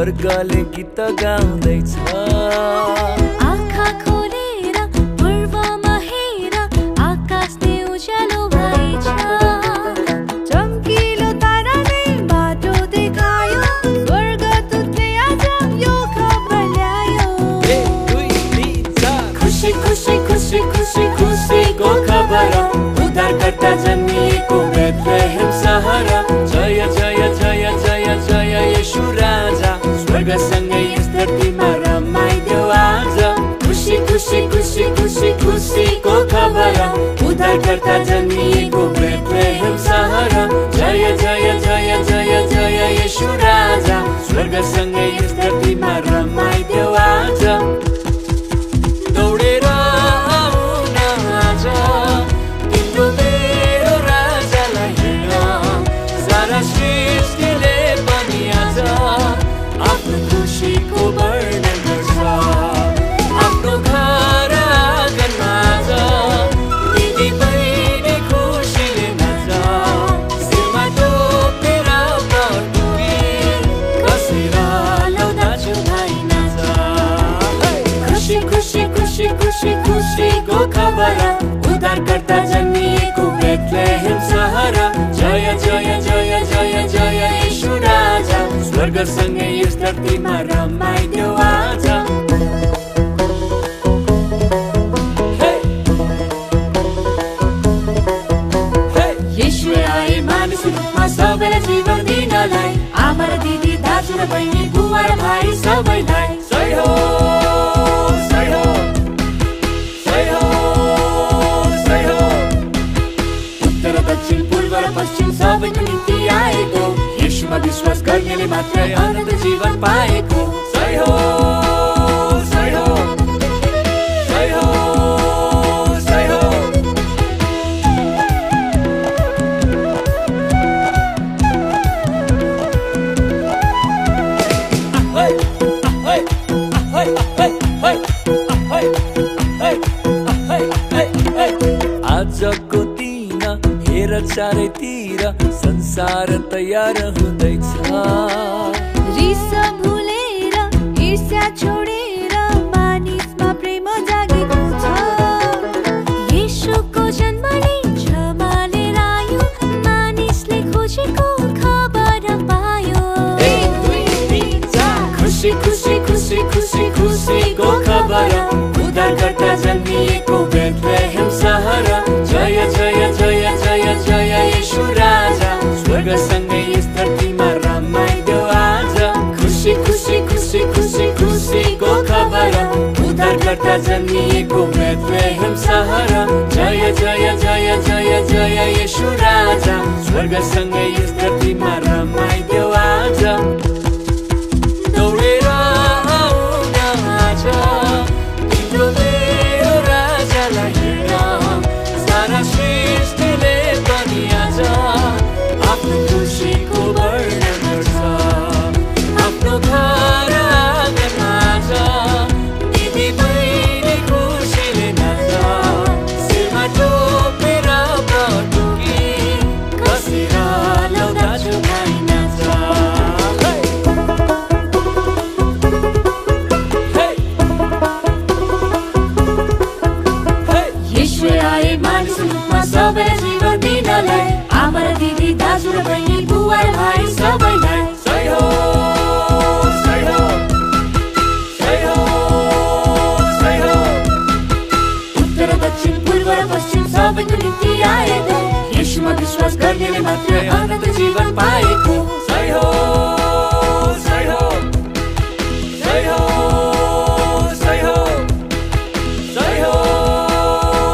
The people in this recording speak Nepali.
स्वर्गले गीत गाउँदैछ। आँखा खोलेर पूर्वमा हेर, आकाशले उज्यालो भएछ। चम्किलो ताराले बाटो देखायो, स्वर्गदूतले आज यो खबर ल्यायो। खुसी खुसी खुसी खुसी खुसीको खबर, उद्धारकर्ता जन्मिएको बेथलेहेम सहर। जय जय जय जय जय येशू राजा, स्वर्गसँगै यस धरतीमा रमाइदेऊ आज। खुसी खुसी खुसी खुसी खुसीको खबर, उद्धारकर्ता जन्मिएको बेथलेहेम सहर। जय जय जय जय जय येशू राजा, स्वर्गसँगै यस धरतीमा रमाइदेऊ आज। दौडेर आउन आज, तिम्रो मेरो राजालाई हेर। सारा सृष्टिले पनि आज आफ्नो खुसीको वर्णन गर्छ। आफ्नो घर आँगनमा आज दिदी बहिनी खुसीले नाच्छ। शिरमा टोपेर पटुकी कसेर लौ दाजुभाइ नाच्छ। खुसी खुसी खुसी खुसी खुसीको खबर, उद्धारकर्ता जन्मिएको बेथलेहेम सहर। जय जय जय जय जय येशू राजा, स्वर्गसँगै यस धरतीमा रमाइदेऊ आज। येशू आए मानिस रूपमा सबैलाई जीवन दिनलाई। आमा र दिदी, दाजु र बहिनी, बुवा र भाइ सबैलाई जय हो जय हो जय हो जय हो। उत्तर दक्षिण पूर्व र पश्चिम सबैको निम्ति आएको, येशूमा विश्वास गर्नेले मात्रै अनन्त जीवन पाएको। जय हो जय हो जय हो जय हो। आजको दिन हेर चारैतिर संसार तयार हुँदैछ। रिस भुलेर ईर्ष्या छोडेर मानिसमा प्रेम जागेको छ। येशूको जन्मले क्षमाले आयो, मानिसले खोजेको खबर पायो। खुसी खुसी खुसी खुसी खुसीको खबर, उद्धारकर्ता जन्मिएको बेथलेहेम सहर। जय जय जय जय जय येशू राजा, स्वर्गसँगै यस धरतीमा रमाइदेऊ आज। खुसी खुसी खुसी खुसी खुसीको खबर, उद्धारकर्ता जन्मिएको बेथलेहेम सहर। जय जय जय जय जय येशू राजा, स्वर्गसँगै यस धरतीमा रमाइदेऊ आज। दौडेर आउन आज, तिम्रो मेरो राजालाई हेर। सारा सृष्टिले पनि आज आफ्नो खुसीको वर्णन गर्छ। आफ्नो घर आँगनमा आज दिदी बहिनी खुसीले नाच्छ। शिरमा टोपेर पटुकी कसेर लौ दाजुभाइ नाच्छ। येशू आए मानिस रूपमा सबैलाई जीवन दिनलाई। आमा र दिदी, दाजु र बहिनी, बुवा र भाइ सबैलाई जय हो जय हो जय हो जय हो। उत्तर दक्षिण पूर्व र पश्चिम सबैको निम्ति आएको, येशूमा विश्वास गर्नेले मात्रै अनन्त जीवन पाएको।